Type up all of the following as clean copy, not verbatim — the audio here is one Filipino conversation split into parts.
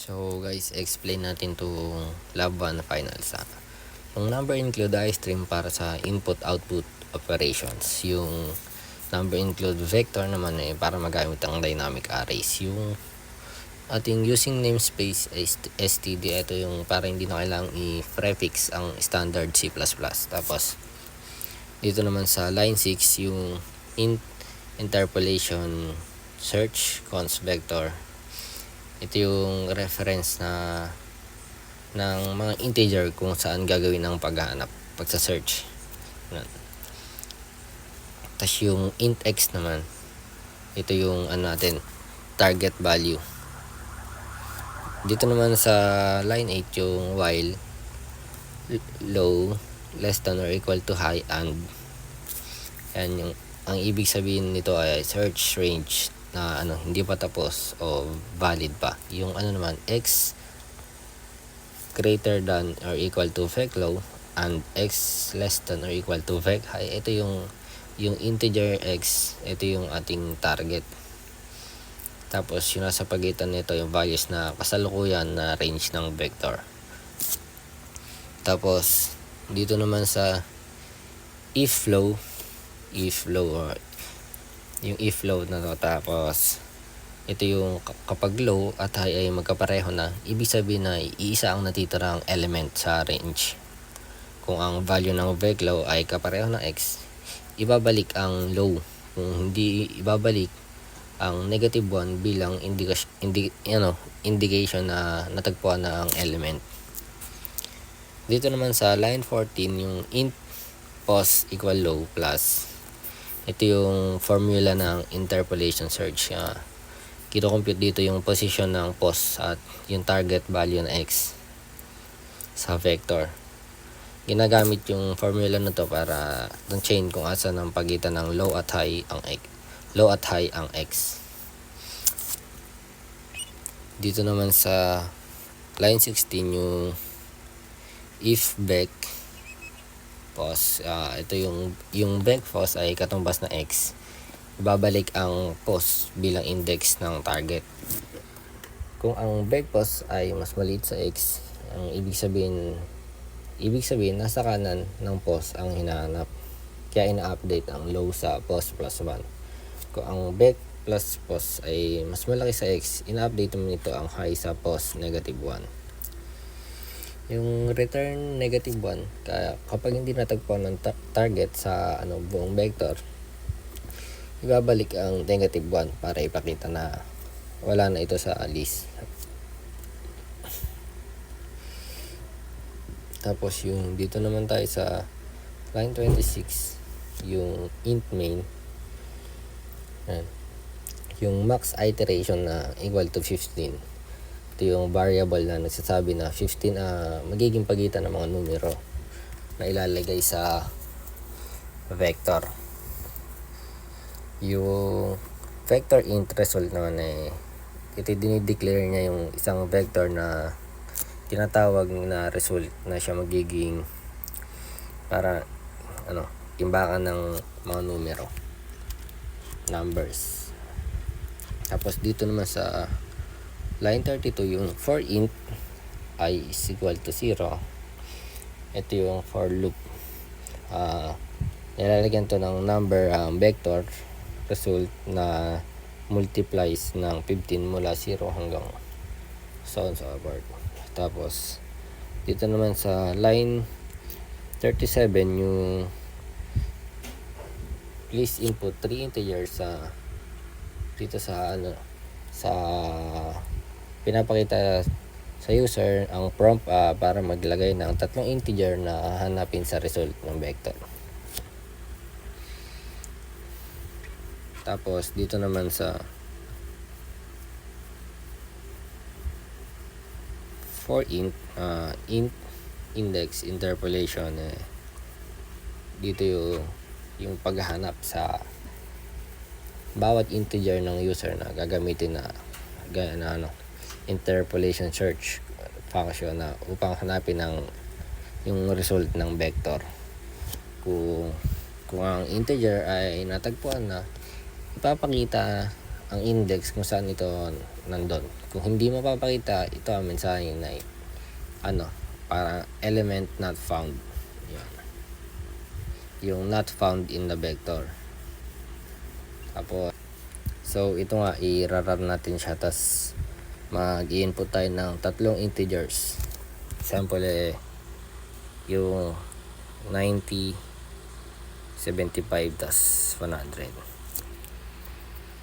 So guys, explain natin itong lab 1 finals. Yung number include ay string para sa input-output operations. Yung number include vector naman para magamit ang dynamic arrays. Yung ating using namespace std, ito yung para hindi na kailangang i-prefix ang standard C++. Tapos dito naman sa line 6 yung interpolation search const vector. Ito yung reference ng mga integer kung saan gagawin ang paghahanap sa search. Tapos yung int x naman, ito yung natin, target value. Dito naman sa line 8 yung while low less than or equal to high and yan yung ang ibig sabihin nito ay search range na hindi pa tapos o valid pa. Yung naman x greater than or equal to vec low and x less than or equal to vec high. Ito yung integer x, ito yung ating target. Tapos yung nasa pagitan nito yung values na kasalukuyan na range ng vector. Tapos dito naman sa if low or yung if low na to, tapos ito yung kapag low at high ay magkapareho na, ibig sabihin na iisa ang natitirang element sa range. Kung ang value ng vec low ay kapareho ng x, ibabalik ang low. Kung hindi ibabalik ang negative 1 bilang indication na natagpuan na ang element. Dito naman sa line 14 yung int pos equal low plus, ito yung formula ng interpolation search. Kino-compute dito yung position ng pos at yung target value ng x sa vector. Ginagamit yung formula na to para ng chain kung asan ang pagitan ng low at high ang x. Dito naman sa line 16 yung if vec pos, ito yung vec pos ay katumbas na x, ibabalik ang pos bilang index ng target. Kung ang vec pos ay mas maliit sa x, ang ibig sabihin nasa kanan ng pos ang hinahanap, kaya ina-update ang low sa pos plus 1. Kung ang vec plus pos ay mas malaki sa x, ina-update mo nito ang high sa pos negative 1. Yung return negative 1, kapag hindi natagpuan ng target sa buong vector, ibabalik ang negative 1 para ipakita na wala na ito sa list. Tapos yung dito naman tayo sa line 26 yung int main, yung max iteration na equal to 15. Ito yung variable na nagsasabi na 15 magiging pagitan ng mga numero na ilalagay sa vector. Yung vector int result naman ito dinideclare niya yung isang vector na tinatawag na result na siya magiging para imbakan ng mga numero, numbers. Tapos dito naman sa line 32 yung for int I is equal to 0, ito yung for loop. Nilalagyan to ng number vector result na multiplies ng 15 mula 0 hanggang so on so forth. Tapos dito naman sa line 37 yung please input 3 integers dito sa pinapakita sa user ang prompt para maglagay ng 3 integer na hahanapin sa result ng vector. Tapos dito naman sa for int index interpolation, dito yung paghahanap sa bawat integer ng user na gagamitin na interpolation search function na upang hanapin yung result ng vector. Kung ang integer ay natagpuan na, ipapakita ang index kung saan ito nandun. Kung hindi mapapakita, ito ang mensahe na para element not found. Yan. Yung not found in the vector. Tapos, so ito nga, i-run natin siya. Tapos, mag-input tayo ng 3 integers. Example yung 90, 75, tas 100.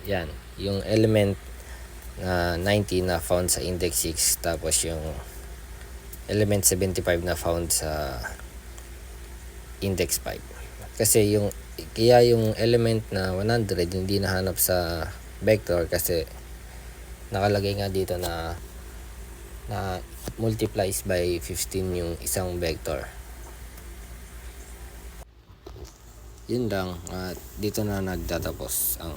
Yan, yung element na 90 na found sa index 6, tapos yung element 75 na found sa index 5. Kasi kaya yung element na 100 hindi nahanap sa vector kasi nakalagay nga dito na multiplies by 15 yung isang vector. Yun lang, at dito na nagtatapos ang